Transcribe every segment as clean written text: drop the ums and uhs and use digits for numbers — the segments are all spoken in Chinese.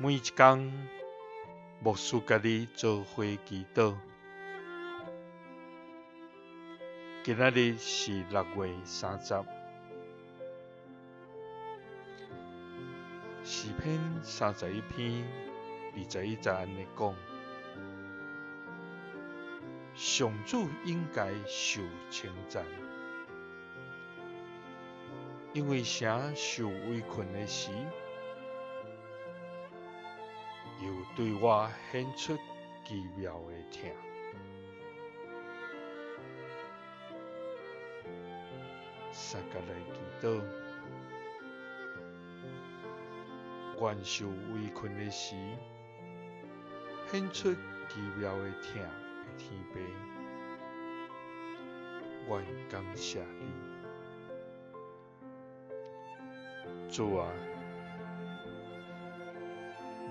每一天，牧师甲你做伙祈祷。今仔日是6月30，诗篇31篇21节安尼讲：上主应该受称赞，因为城受围困的时，又对我显出奇妙的疼。三甲来祈祷，愿受围困的时，显出奇妙的疼的天父，愿感谢你，主啊！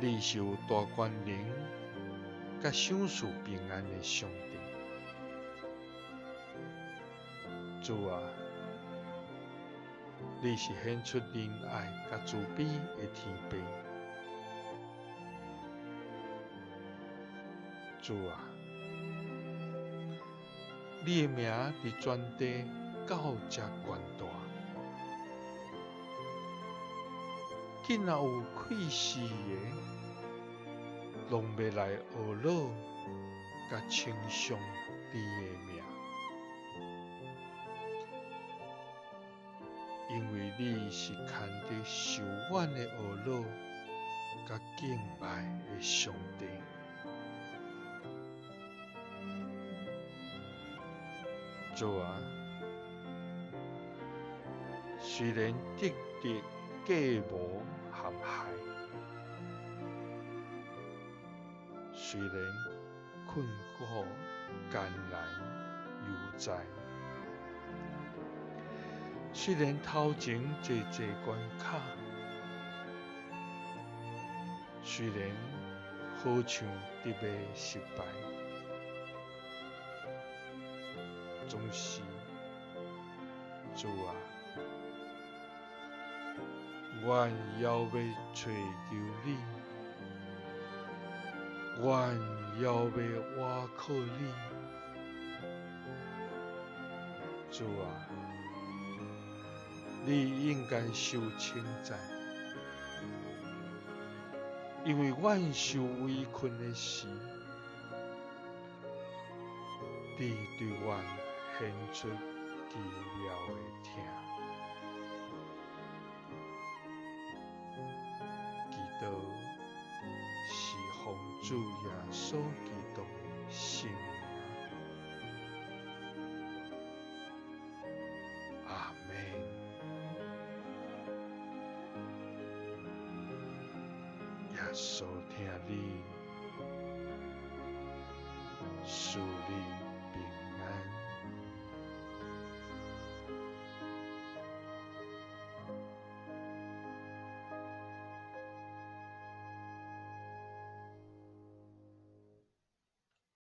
你是有大权能，甲赏赐平安的上帝，主啊！你是显出仁爱甲慈悲的天父，主啊！你的名伫全地到这悬大，竟然有窥视的，拢要来学老甲称颂你的名。因为你是看得受怨的学老，甲敬拜的上帝，主啊！虽然得敌假冒陷害，虽然困苦艰难犹在。虽然头前济关卡，虽然好像得要失败，总是主啊，阮还要找求你，阮还要倚靠你，主啊！你应该受称赞，因为阮受围困的时，你对阮显出奇妙的疼。祈祷是奉主耶稣基督的圣名。阿门。耶稣听你，属你。